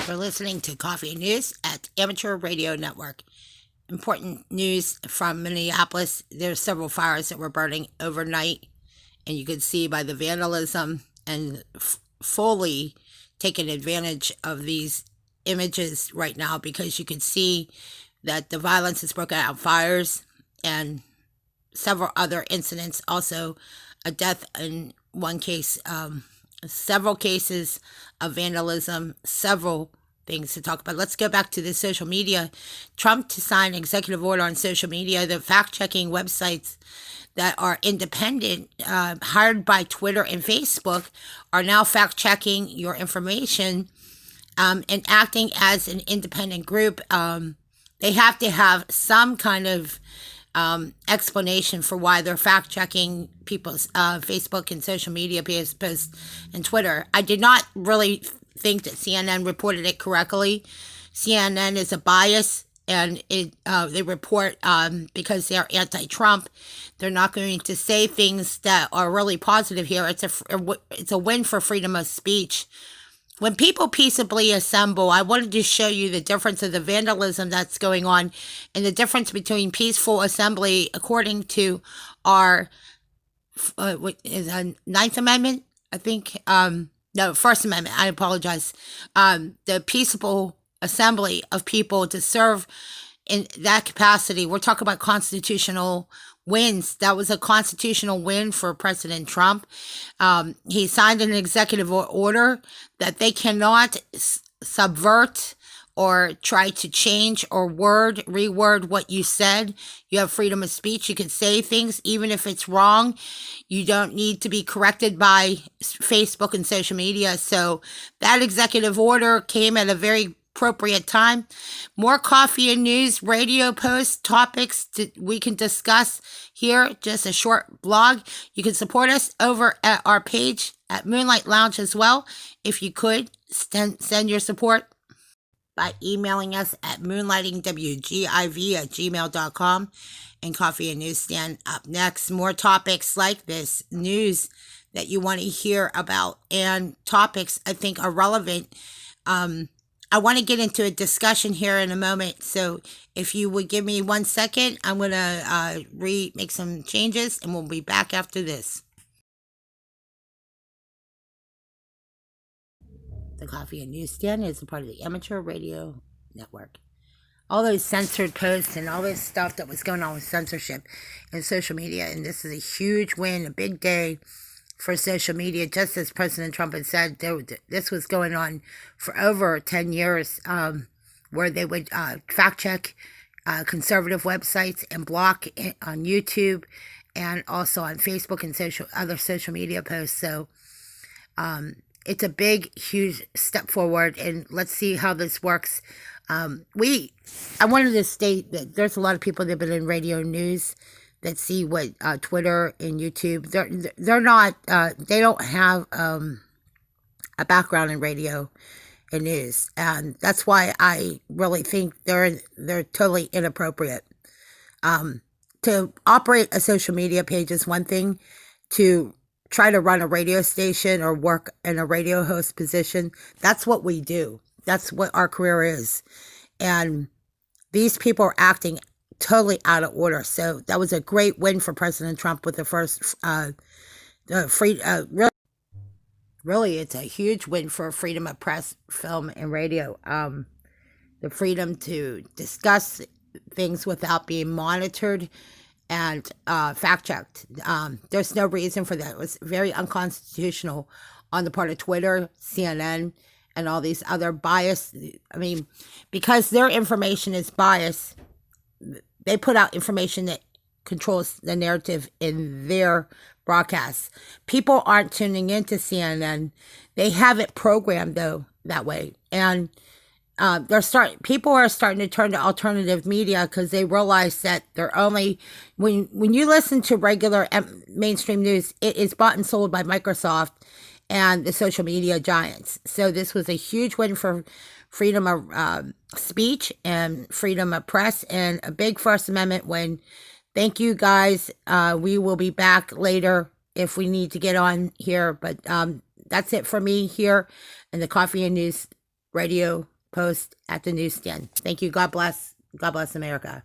for listening to Coffee and News at Amateur Radio Network. Important news from Minneapolis. There's several fires that were burning overnight, and you could see by the vandalism and fully taking advantage of these images right now, because you can see that the violence has broken out, fires and several other incidents. Also, a death in one case, several cases of vandalism, several things to talk about. Let's go back to the social media. Trump to sign executive order on social media. The fact-checking websites that are independent, hired by Twitter and Facebook, are now fact-checking your information and acting as an independent group. They have to have some kind of explanation for why they're fact-checking people's Facebook and social media posts and Twitter. I did not really think that CNN reported it correctly. CNN is a bias, and they report because they're anti-Trump. They're not going to say things that are really positive here. It's a win for freedom of speech. When people peaceably assemble, I wanted to show you the difference of the vandalism that's going on and the difference between peaceful assembly, according to our Ninth Amendment, I think. No, First Amendment. I apologize. The peaceable assembly of people to serve in that capacity. We're talking about constitutional wins. That was a constitutional win for President Trump. He signed an executive order that they cannot subvert or try to change or reword what you said. You have freedom of speech. You can say things even if it's wrong. You don't need to be corrected by Facebook and social media. So that executive order came at a very appropriate time. More coffee and news, radio posts, topics we can discuss here. Just a short blog. You can support us over at our page at Moonlight Lounge as well. If you could, send your support by emailing us at moonlightingwgiv@gmail.com. And Coffee and Newsstand up next. More topics like this, news that you want to hear about, and topics I think are relevant. I want to get into a discussion here in a moment, so if you would give me 1 second, I'm going to make some changes, and we'll be back after this. The Coffee and Newsstand is a part of the Amateur Radio Network. All those censored posts and all this stuff that was going on with censorship and social media, and this is a huge win, a big day for social media. Just as President Trump had said, this was going on for over 10 years, where they would fact-check conservative websites and block it on YouTube and also on Facebook and other social media posts. So it's a big, huge step forward, and let's see how this works. I wanted to state that there's a lot of people that have been in radio news that see what Twitter and YouTube, they're not, they don't have a background in radio and news, and that's why I really think they're totally inappropriate. To operate a social media page is one thing. To try to run a radio station or work in a radio host position, that's what we do. That's what our career is. And these people are acting totally out of order. So that was a great win for President Trump with the first really it's a huge win for freedom of press, film, and radio. The freedom to discuss things without being monitored and fact-checked. There's no reason for that. It was very unconstitutional on the part of Twitter, CNN, and all these other biased. I mean, because their information is biased, they put out information that controls the narrative in their broadcasts. People aren't tuning into CNN. They have it programmed, though, that way. And people are starting to turn to alternative media because they realize that they're only, when you listen to regular mainstream news, it is bought and sold by Microsoft and the social media giants. So this was a huge win for freedom of speech and freedom of press, and a big First Amendment win. Thank you, guys. We will be back later if we need to get on here, but that's it for me here in the Coffee and News Radio post at the newsstand. Thank you. God bless. God bless America.